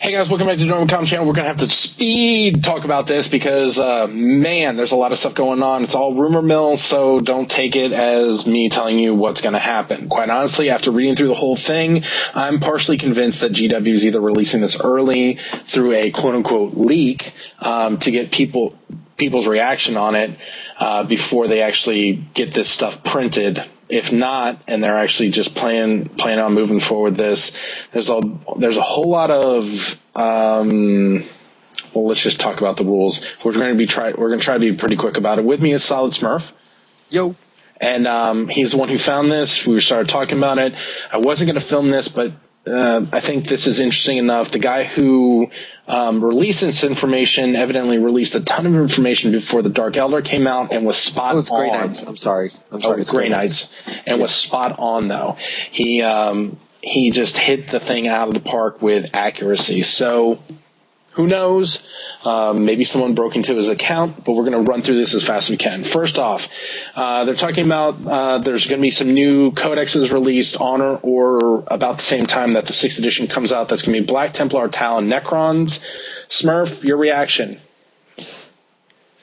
Hey guys, welcome back to the doremicom channel. We're going to have to speed talk about this because, man, there's a lot of stuff going on. It's all rumor mill, so don't take it as me telling you what's going to happen. Quite honestly, after reading through the whole thing, I'm partially convinced that GW is either releasing this early through a quote-unquote leak to get people's reaction on it before they actually get this stuff printed. If not, and they're actually just planning on moving forward this, there's a whole lot of well, let's just talk about the rules. We're going to try to be pretty quick about it. With me is Solid Smurf. Yo. And he's the one who found this. We started talking about it. I wasn't going to film this, but I think this is interesting enough. The guy who released this information evidently released a ton of information before the Dark Elder came out and was spot on. Grey Knights. I'm sorry. It's Grey Knights. And was spot on, though. He just hit the thing out of the park with accuracy. So who knows? Maybe someone broke into his account, but we're going to run through this as fast as we can. First off, they're talking about there's going to be some new codexes released on or about the same time that the 6th edition comes out. That's going to be Black Templar, Talon, Necrons. Smurf, your reaction?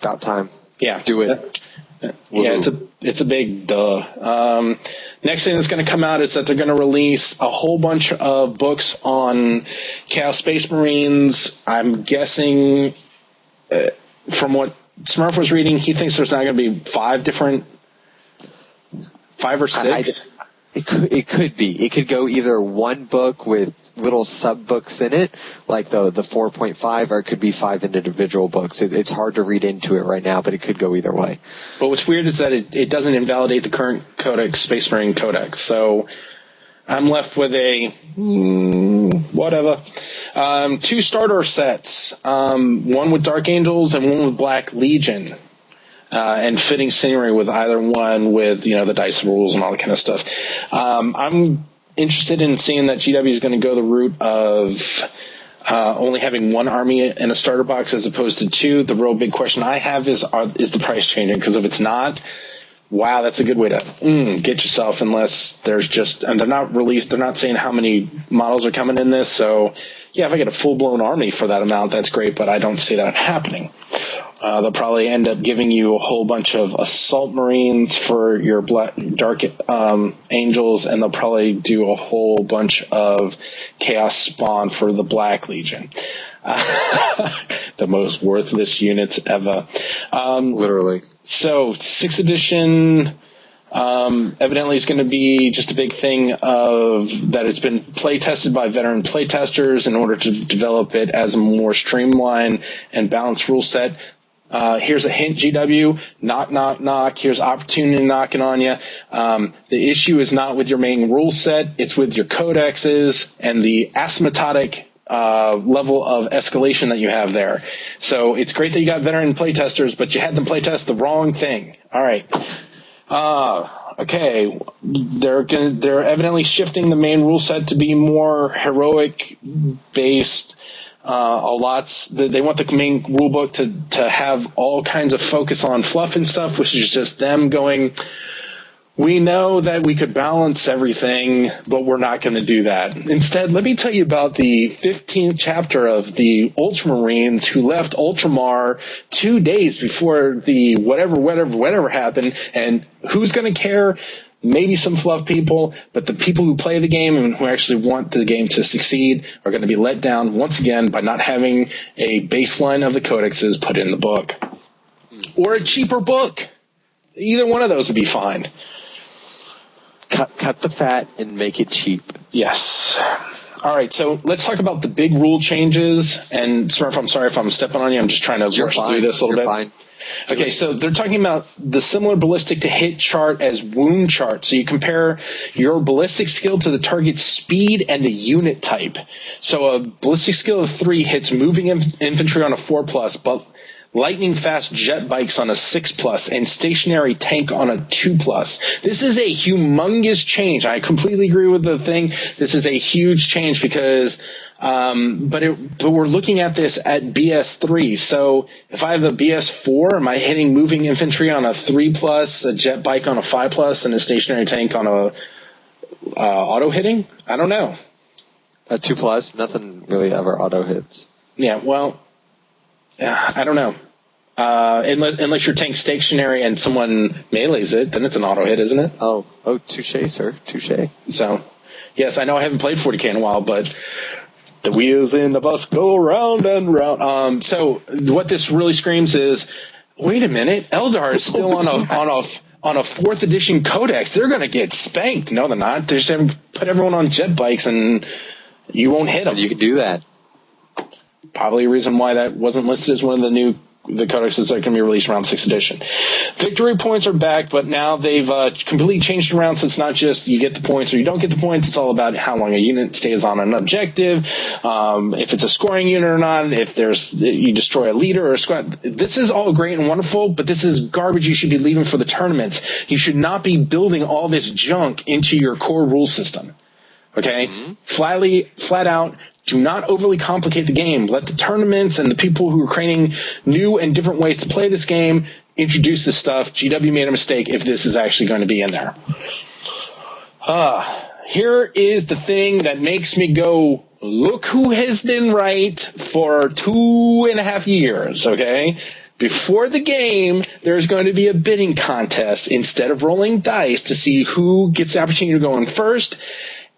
About time. Yeah. Do it. Yeah, it's a big duh. Next thing that's going to come out is that they're going to release a whole bunch of books on Chaos Space Marines. I'm guessing from what Smurf was reading, he thinks there's not going to be 5 or 6. It could be. It could go either one book with little sub books in it, like the 4.5, or it could be 5 individual books. It's hard to read into it right now, but it could go either way. But what's weird is that it doesn't invalidate the current Codex, Space Marine Codex. So I'm left with a whatever. 2 starter sets, one with Dark Angels and one with Black Legion. And fitting scenery with either one with, the dice rules and all that kind of stuff. I'm interested in seeing that GW is going to go the route of only having 1 army in a starter box as opposed to 2. The real big question I have is the price changing? Because if it's not, wow, that's a good way to get yourself, unless there's just, and they're not saying how many models are coming in this. So yeah, if I get a full blown army for that amount, that's great, but I don't see that happening. They'll probably end up giving you a whole bunch of Assault Marines for your Dark Angels, and they'll probably do a whole bunch of Chaos Spawn for the Black Legion. The most worthless units ever. Literally. So 6th edition evidently is going to be just a big thing of that it's been play tested by veteran play testers in order to develop it as a more streamlined and balanced rule set. Here's a hint, GW, knock, knock, knock. Here's opportunity knocking on you. The issue is not with your main rule set. It's with your codexes and the asymptotic level of escalation that you have there. So it's great that you got veteran playtesters, but you had them playtest the wrong thing. All right. Okay. They're evidently shifting the main rule set to be more heroic based. They want the main rule book to have all kinds of focus on fluff and stuff, which is just them going, we know that we could balance everything, but we're not going to do that. Instead, let me tell you about the 15th chapter of the Ultramarines who left Ultramar 2 days before the whatever happened. And who's going to care? Maybe some fluff people, but the people who play the game and who actually want the game to succeed are going to be let down once again by not having a baseline of the codexes put in the book. Or a cheaper book. Either one of those would be fine. Cut the fat and make it cheap. Yes. All right, so let's talk about the big rule changes. And Smurf, I'm sorry if I'm stepping on you. I'm just trying to rush through this a little bit. Fine. Okay, so they're talking about the similar ballistic to hit chart as wound chart. So you compare your ballistic skill to the target's speed and the unit type. So a ballistic skill of 3 hits moving infantry on a 4+, but lightning fast jet bikes on a 6+, and stationary tank on a 2+. This is a humongous change. I completely agree with the thing. This is a huge change because, but we're looking at this at BS3. So if I have a BS4, am I hitting moving infantry on a 3+, a jet bike on a 5+, and a stationary tank on a auto hitting? I don't know. A 2+, nothing really ever auto hits. Yeah, well, I don't know. Unless your tank's stationary and someone melees it, then it's an auto hit, isn't it? Oh, touche, sir, touche. So, yes, I know I haven't played 40k in a while, but the wheels in the bus go round and round. So what this really screams is, wait a minute, Eldar is still on a 4th edition codex. They're going to get spanked. No, they're not. They're just going to put everyone on jet bikes and you won't hit them. You can do that. Probably a reason why that wasn't listed as one of the codexes that are going to be released around 6th edition. Victory points are back, but now they've completely changed it around, so it's not just you get the points or you don't get the points. It's all about how long a unit stays on an objective, if it's a scoring unit or not, if you destroy a leader or a squad. This is all great and wonderful, but this is garbage you should be leaving for the tournaments. You should not be building all this junk into your core rule system. Okay? Mm-hmm. Flat out, do not overly complicate the game. Let the tournaments and the people who are creating new and different ways to play this game introduce this stuff. GW made a mistake if this is actually going to be in there. Here is the thing that makes me go, look who has been right for 2.5 years, okay? Before the game, there's going to be a bidding contest instead of rolling dice to see who gets the opportunity to go in first.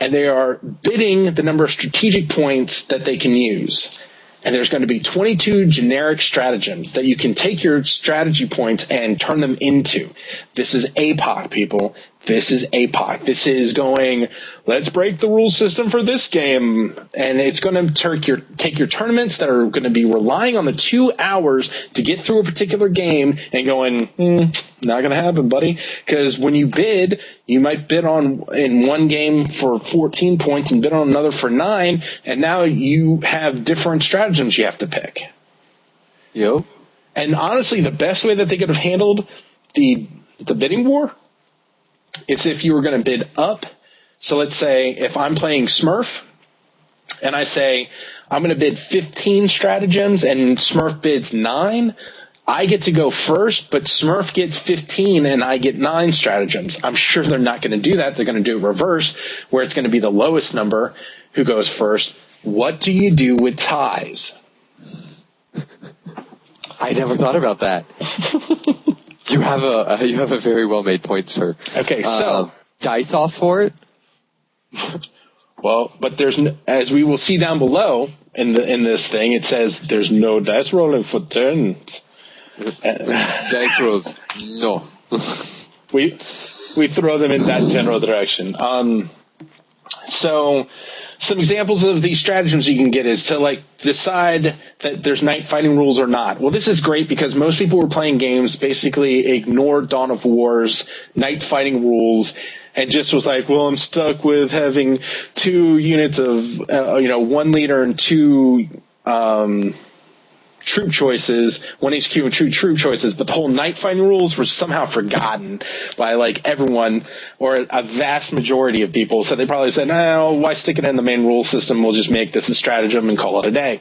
And they are bidding the number of strategic points that they can use. And there's going to be 22 generic stratagems that you can take your strategy points and turn them into. This is Apoc, people. This is Apoc. This is going, let's break the rule system for this game. And it's going to take your tournaments that are going to be relying on the 2 hours to get through a particular game and going, not going to happen, buddy. Because when you bid, you might bid in one game for 14 points and bid on another for 9. And now you have different stratagems you have to pick. Yep. And honestly, the best way that they could have handled the bidding war is if you were going to bid up. So let's say if I'm playing Smurf and I say I'm going to bid 15 stratagems and Smurf bids 9, I get to go first, but Smurf gets 15 and I get 9 stratagems. I'm sure they're not going to do that. They're going to do it reverse, where it's going to be the lowest number who goes first. What do you do with ties? I never thought about that. You have a very well made point, sir. Okay, so dice off for it. Well, but as we will see down below in this thing, it says there's no dice rolling for turns. Dice rolls, no. we throw them in that general direction. So some examples of these stratagems you can get is to decide that there's night fighting rules or not. Well, this is great because most people who are playing games basically ignored Dawn of War's night fighting rules and just was like, well, I'm stuck with having 2 units of, 1 leader and 2 troop choices, 1 HQ and 2 troop choices, but the whole night fighting rules were somehow forgotten by everyone or a vast majority of people. So they probably said, no, why stick it in the main rule system? We'll just make this a stratagem and call it a day.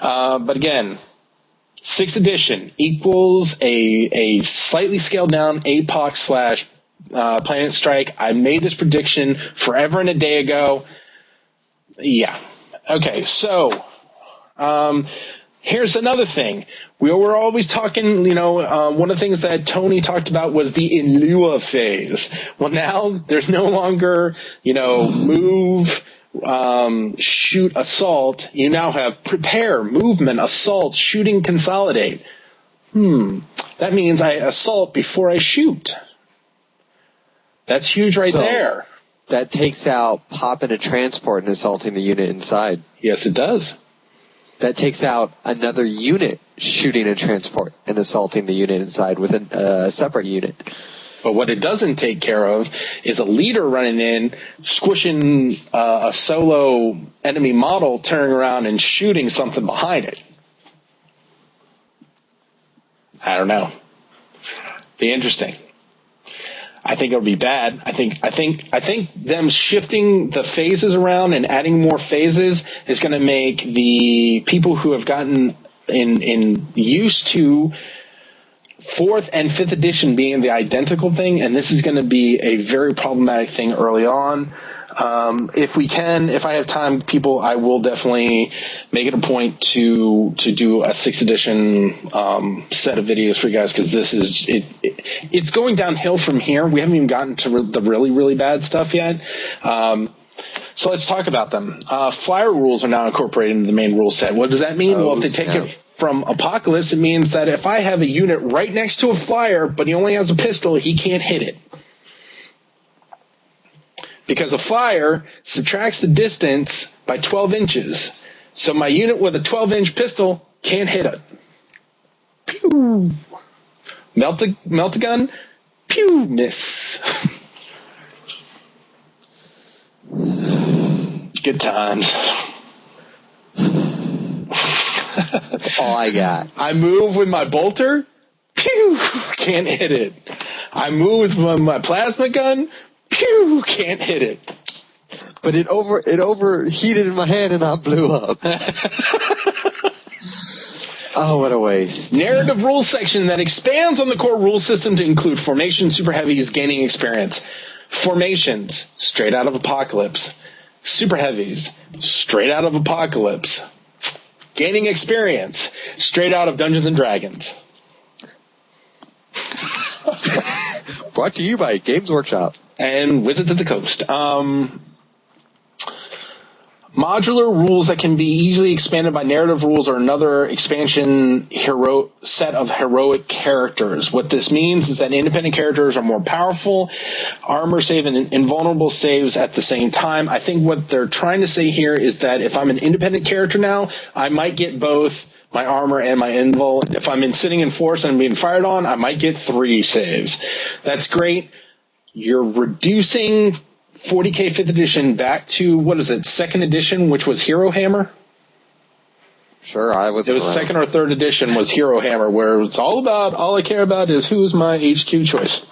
But again, 6th edition equals a slightly scaled down Apoc / Planet Strike. I made this prediction forever and a day ago. Yeah. Okay. So, here's another thing. We were always talking, one of the things that Tony talked about was the Inlua phase. Well, now there's no longer, move, shoot, assault. You now have prepare, movement, assault, shooting, consolidate. That means I assault before I shoot. That's huge right there. That takes out popping a transport and assaulting the unit inside. Yes, it does. That takes out another unit shooting a transport and assaulting the unit inside with a separate unit. But what it doesn't take care of is a leader running in, squishing a solo enemy model, turning around and shooting something behind it. I don't know. Be interesting. I think it'll be bad. I think them shifting the phases around and adding more phases is going to make the people who have gotten in used to 4th and 5th edition being the identical thing, and this is going to be a very problematic thing early on. If I have time, people, I will definitely make it a point to do a 6th edition set of videos for you guys, because this is it's going downhill from here. We haven't even gotten to the really, really bad stuff yet. So let's talk about them. Flyer rules are now incorporated into the main rule set. What does that mean? Well, if they take it from Apocalypse, it means that if I have a unit right next to a flyer, but he only has a pistol, he can't hit it. Because a flyer subtracts the distance by 12 inches. So my unit with a 12-inch pistol can't hit it. Pew! Melt a gun? Pew! Miss. Good times. That's all I got. I move with my bolter. Pew! Can't hit it. I move with my plasma gun. Pew! Can't hit it. But it overheated in my hand and I blew up. Oh, what a waste. Narrative rules section that expands on the core rule system to include formation super heavies gaining experience. Formations, straight out of Apocalypse. Super heavies, straight out of Apocalypse. Gaining experience, straight out of Dungeons and Dragons. Brought to you by Games Workshop. And Wizards of the Coast. Modular rules that can be easily expanded by narrative rules are another expansion set of heroic characters. What this means is that independent characters are more powerful, armor save and invulnerable saves at the same time. I think what they're trying to say here is that if I'm an independent character now, I might get both my armor and my invul. If I'm sitting in force and I'm being fired on, I might get 3 saves. That's great. You're reducing 40K 5th edition back to, 2nd edition, which was Hero Hammer? Sure, I was. It was around. 2nd or 3rd edition was Hero Hammer, where it's all I care about is who's my HQ choice.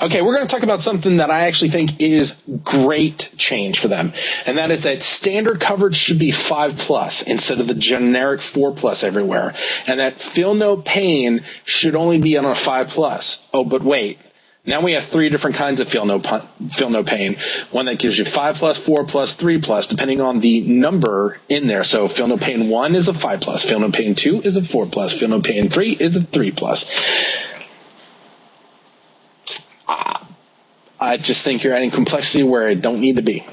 Okay, we're going to talk about something that I actually think is great change for them, and that is that standard coverage should be 5+ instead of the generic 4+ everywhere, and that Feel No Pain should only be on a 5+. Oh, but wait. Now we have 3 different kinds of Feel No Pain. One that gives you 5+, 4+, 3+, depending on the number in there. So Feel No Pain 1 is a 5+, Feel No Pain 2 is a 4+, Feel No Pain 3 is a 3+. I just think you're adding complexity where it don't need to be.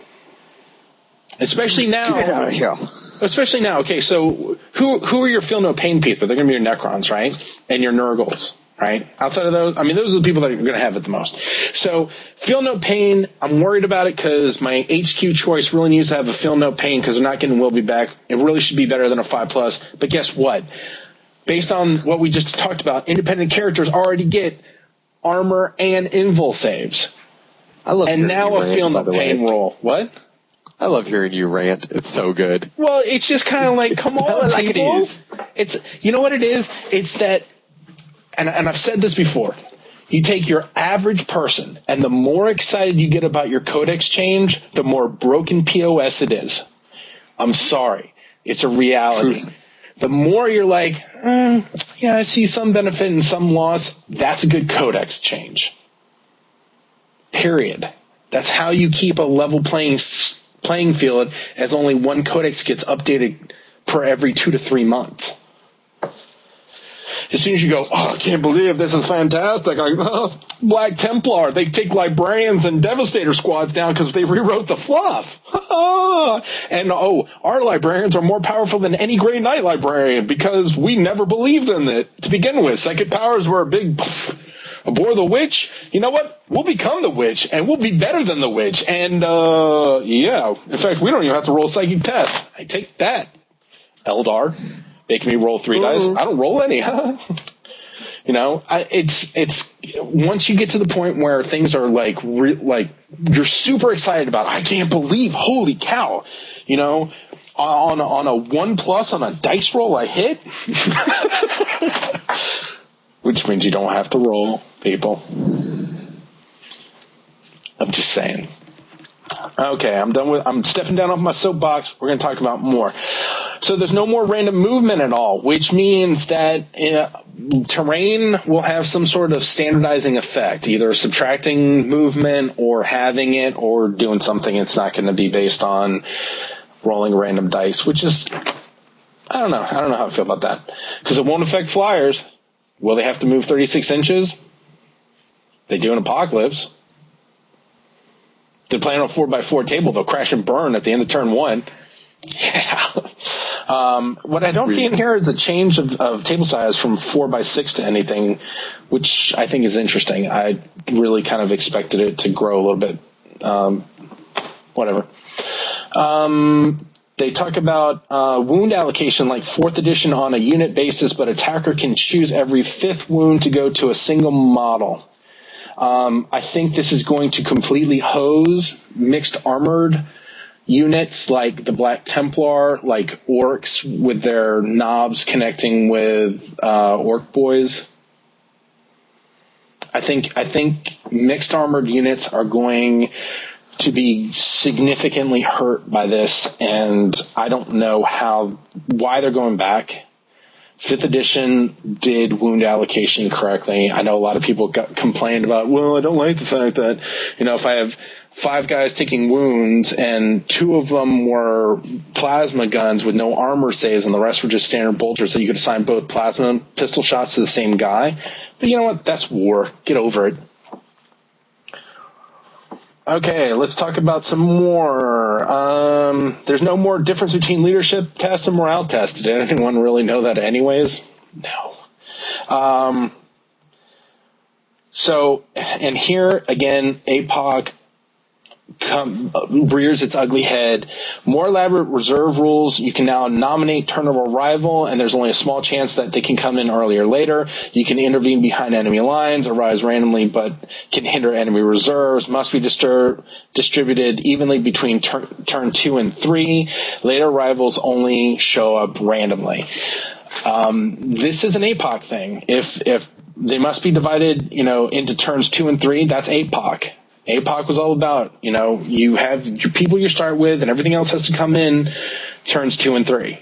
Especially now. Get out of here. Especially now. Okay, so who are your Feel No Pain people? They're going to be your Necrons, right? And your Nurgles, right? Outside of those, I mean, those are the people that are going to have it the most. So Feel No Pain, I'm worried about it because my HQ choice really needs to have a Feel No Pain because they're not getting Will Be Back. It really should be better than a 5+. But guess what? Based on what we just talked about, independent characters already get armor and invul saves. I love and now a Feel No Pain roll. What? I love hearing you rant. It's so good. Well, it's just kind of like, come on, like people. it is. It's, you know what it is? It's that, and I've said this before. You take your average person, and the more excited you get about your codex change, the more broken POS it is. I'm sorry. It's a reality. Truth. The more you're like, yeah, I see some benefit and some loss, that's a good codex change. Period. That's how you keep a level playing field, as only one codex gets updated per every 2 to 3 months. As soon as you go, oh, I can't believe this is fantastic. Black Templar, they take librarians and Devastator squads down because they rewrote the fluff. And our librarians are more powerful than any Grey Knight librarian because we never believed in it to begin with. Psychic powers were a big aboard the witch. You know what? We'll become the witch, and we'll be better than the witch. And, yeah. In fact, we don't even have to roll a psychic test. I take that, Eldar. Making me roll 3 dice. I don't roll any. You know, it's once you get to the point where things are like you're super excited about it. I can't believe, holy cow, you know, on a 1+ on a dice roll I hit, which means you don't have to roll, people. I'm just saying. Okay, I'm stepping down off my soapbox. We're going to talk about more. So there's no more random movement at all, which means that terrain will have some sort of standardizing effect, either subtracting movement or having it or doing something. It's not going to be based on rolling random dice, which is, I don't know how I feel about that. Because it won't affect flyers. Will they have to move 36 inches? They do in Apocalypse. They're playing on a 4x4 table. They'll crash and burn at the end of turn 1. Yeah. What I don't see in here is a change of table size from 4x6 to anything, which I think is interesting. I really kind of expected it to grow a little bit. Whatever. They talk about wound allocation like 4th edition on a unit basis, but attacker can choose every 5th wound to go to a single model. I think this is going to completely hose mixed armored units like the Black Templar, like orcs with their knobs connecting with orc boys. I think mixed armored units are going to be significantly hurt by this, and I don't know why they're going back. 5th edition did wound allocation correctly. I know a lot of people complained about, well, I don't like the fact that, if I have 5 guys taking wounds and 2 of them were plasma guns with no armor saves and the rest were just standard bolters, so you could assign both plasma and pistol shots to the same guy. But you know what? That's war. Get over it. Okay, let's talk about some more. There's no more difference between leadership tests and morale tests. Did anyone really know that anyways? No. And here, again, Apoc rears its ugly head. More elaborate reserve rules. You can now nominate turn of arrival, and there's only a small chance that they can come in earlier or later. You can intervene behind enemy lines, arise randomly, but can hinder enemy reserves. Must be distributed evenly between turn 2 and 3. Later arrivals only show up randomly. This is an Apoc thing. If they must be divided, into turns 2 and 3, that's Apoc. Apoc was all about, you have your people you start with and everything else has to come in turns 2 and 3.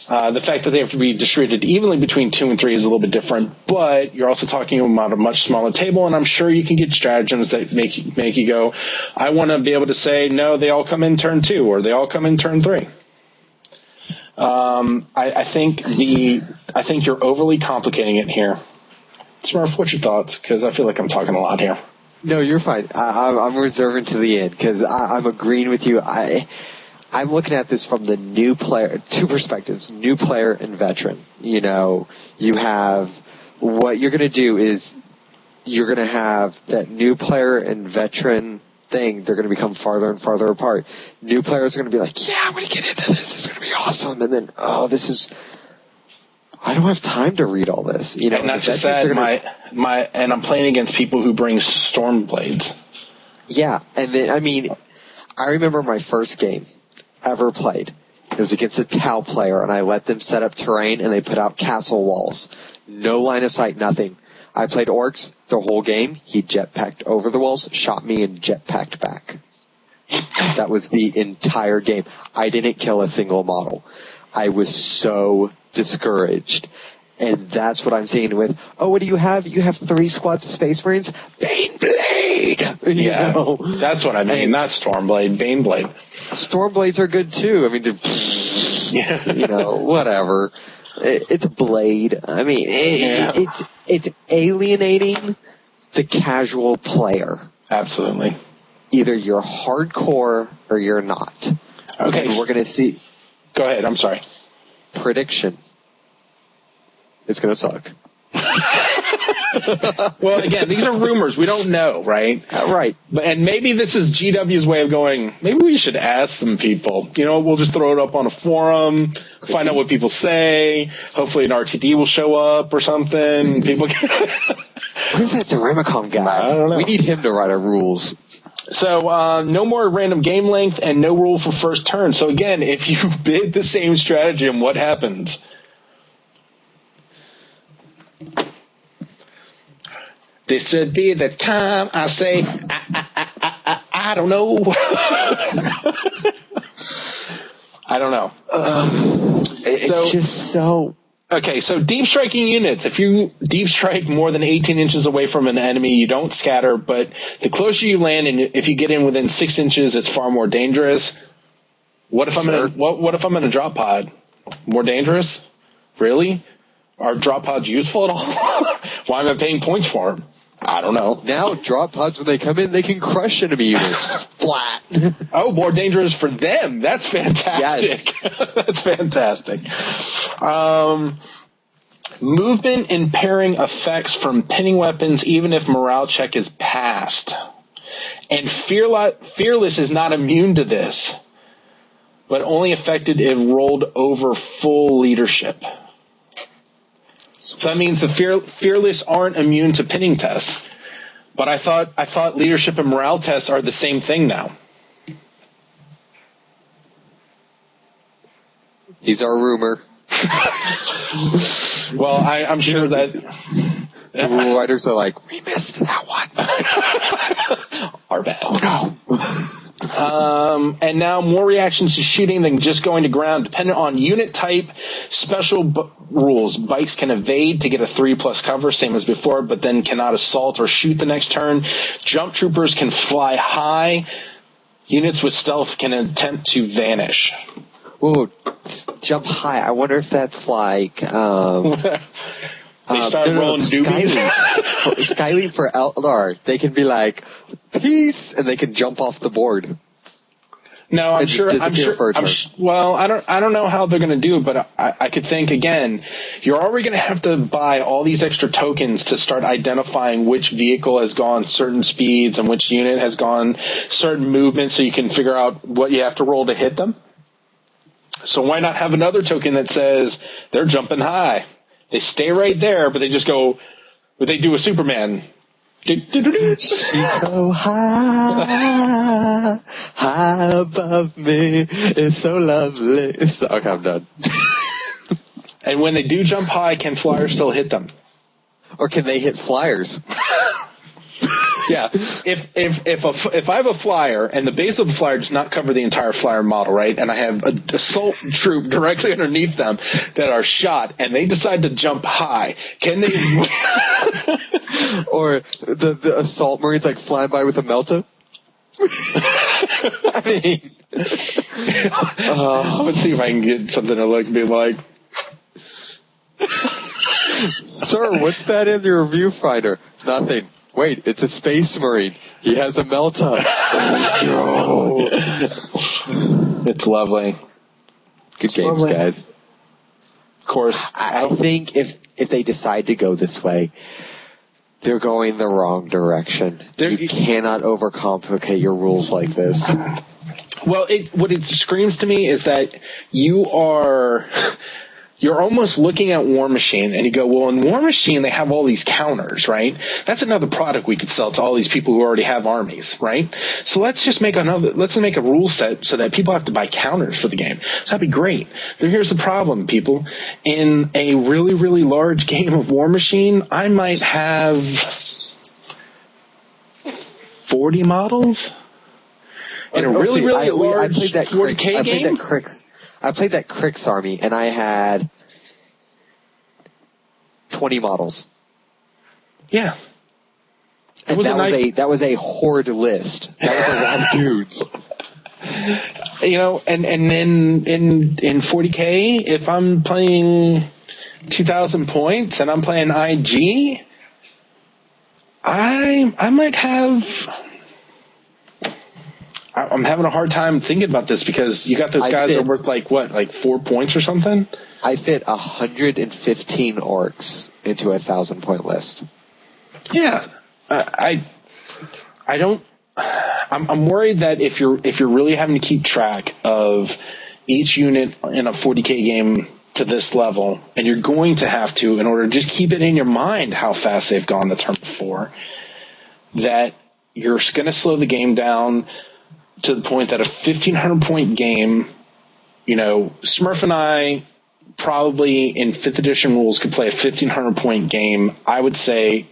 The fact that they have to be distributed evenly between 2 and 3 is a little bit different, but you're also talking about a much smaller table, and I'm sure you can get stratagems that make you go, I want to be able to say, no, they all come in turn 2 or they all come in turn 3. I think you're overly complicating it here. Smurf, what's your thoughts? Because I feel like I'm talking a lot here. No, you're fine. I'm reserving to the end because I'm agreeing with you. I'm looking at this from the new player, 2 perspectives, new player and veteran. You have what you're going to do is you're going to have that new player and veteran thing. They're going to become farther and farther apart. New players are going to be like, yeah, I'm going to get into this. This is going to be awesome. And then, I don't have time to read all this. And not just that, and I'm playing against people who bring Stormblades. Yeah, and then, I remember my first game ever played. It was against a Tau player, and I let them set up terrain, and they put out castle walls. No line of sight, nothing. I played orcs the whole game. He jetpacked over the walls, shot me, and jetpacked back. That was the entire game. I didn't kill a single model. I was so discouraged. And that's what I'm saying with, what do you have? You have 3 squads of Space Marines? Baneblade! Yeah, that's what I mean. Not Stormblade, Baneblade. Stormblades are good too. Whatever. It's a blade. It's alienating the casual player. Absolutely. Either you're hardcore or you're not. Okay. And we're going to see. Go ahead. I'm sorry. Prediction. It's going to suck. Well, again, these are rumors. We don't know, right? Right. And maybe this is GW's way of going, maybe we should ask some people. We'll just throw it up on a forum, find out what people say. Hopefully an RTD will show up or something. People can... Where's that doremicom guy? I don't know. We need him to write our rules. So no more random game length and no rule for first turn. So again, if you bid the same stratagem, what happens? This should be the time I say, I don't know. I don't know. It's just so... Okay, so deep striking units. If you deep strike more than 18 inches away from an enemy, you don't scatter, but the closer you land and if you get in within 6 inches, it's far more dangerous. What if I'm what if I'm in a drop pod? More dangerous? Really? Are drop pods useful at all? Why am I paying points for them? I don't know. Now, drop pods, when they come in, they can crush enemy units. Flat. Oh, more dangerous for them. That's fantastic. Yes. That's fantastic. Movement and pairing effects from pinning weapons, even if morale check is passed. And Fearless is not immune to this, but only affected if rolled over full leadership. So that means the Fearless aren't immune to pinning tests. But I thought leadership and morale tests are the same thing now. These are a rumor. Well, I'm sure that the rule writers are like, we missed that one. Our bad. Oh no. And now more reactions to shooting than just going to ground. Depending on unit type, special rules. Bikes can evade to get a 3+ cover, same as before, but then cannot assault or shoot the next turn. Jump troopers can fly high. Units with stealth can attempt to vanish. Whoa, jump high. I wonder if that's like... They start rolling doobies. Skyleap for Eldar. They can be like, peace, and they can jump off the board. No, I'm sure. Well, I don't know how they're going to do it, but I could think again. You're already going to have to buy all these extra tokens to start identifying which vehicle has gone certain speeds and which unit has gone certain movements, so you can figure out what you have to roll to hit them. So why not have another token that says they're jumping high? They stay right there, but they just go. But they do a Superman. She's so high, high above me. It's so lovely. Okay, I'm done. And when they do jump high, can flyers still hit them? Or can they hit flyers? Yeah. If I have a flyer and the base of the flyer does not cover the entire flyer model, right? And I have an assault troop directly underneath them that are shot and they decide to jump high, can they? Or the assault marines like flying by with a melta? I mean, let's see if I can get something to be like. Sir, what's that in your viewfinder? It's nothing. Wait, it's a space marine. He has a melta. Oh, it's lovely. Good games, guys. Of course. I think if they decide to go this way, they're going the wrong direction. You cannot overcomplicate your rules like this. Well, what it screams to me is that you're almost looking at War Machine and you go, well, in War Machine, they have all these counters, right? That's another product we could sell to all these people who already have armies, right? So let's make a rule set so that people have to buy counters for the game. So that'd be great. But here's the problem, people. In a really, really large game of War Machine, I might have 40 models in a really, really large 40K game. I played that Crix army, and I had 20 models. Yeah. And that was a horde list. That was a lot of dudes. You know, and then in 40K, if I'm playing 2,000 points and I'm playing IG, I might have... I'm having a hard time thinking about this because you got those guys that are worth like 4 points or something? I fit 115 orcs into a 1,000-point list. Yeah. I'm worried that if you're really having to keep track of each unit in a 40K game to this level, and you're going to have to, in order to just keep it in your mind how fast they've gone the turn before, that you're going to slow the game down to the point that a 1,500-point game, you know, Smurf and I probably in 5th edition rules could play a 1,500-point game. I would say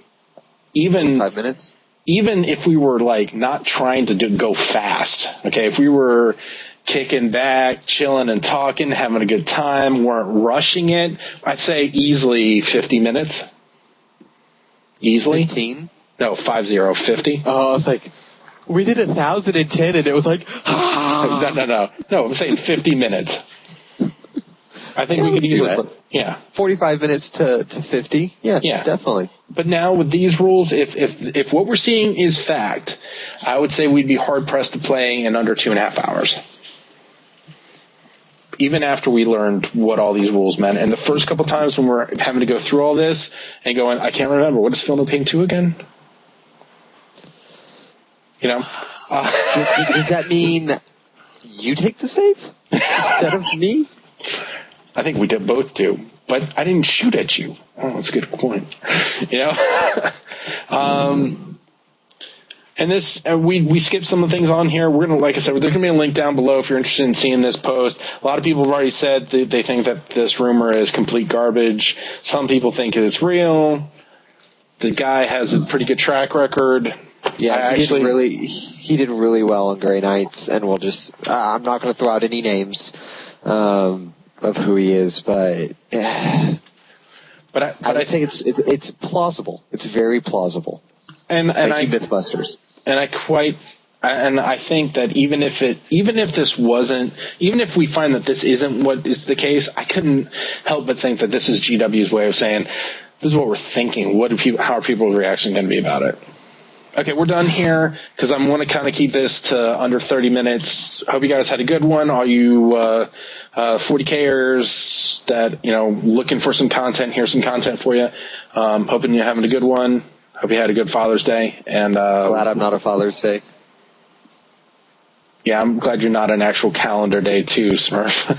even 5 minutes. Even if we were like not trying to go fast, okay, if we were kicking back, chilling and talking, having a good time, weren't rushing it. I'd say easily 50 minutes. Easily. 15? No, 50. Oh, I was like, we did 1,010 and it was like, No. I'm saying 50 minutes. I think we could easily, 45 minutes to 50? Yeah, definitely. But now with these rules, if what we're seeing is fact, I would say we'd be hard pressed to play in under 2.5 hours. Even after we learned what all these rules meant. And the first couple times when we're having to go through all this and going, I can't remember, what is Fill No Pain 2 again? You know? Does that mean you take the save instead of me? I think we did both do, but I didn't shoot at you. Oh, that's a good point. You know? And this, we skipped some of the things on here. We're going to, like I said, there's going to be a link down below if you're interested in seeing this post. A lot of people have already said they think that this rumor is complete garbage. Some people think it's real. The guy has a pretty good track record. Yeah, he did really well on Grey Knights, and we'll just, I'm not going to throw out any names, of who he is, but I think it's plausible. It's very plausible. And Thank you, Mythbusters. And I think that even if we find that this isn't what is the case, I couldn't help but think that this is GW's way of saying, this is what we're thinking. How are people's reaction going to be about it? Okay, we're done here because I want to kind of keep this to under 30 minutes. Hope you guys had a good one. All you 40Kers that, looking for some content, here's some content for you. Hoping you're having a good one. Hope you had a good Father's Day. And glad I'm not a Father's Day. Yeah, I'm glad you're not an actual calendar day too, Smurf.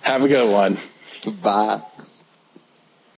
Have a good one. Bye.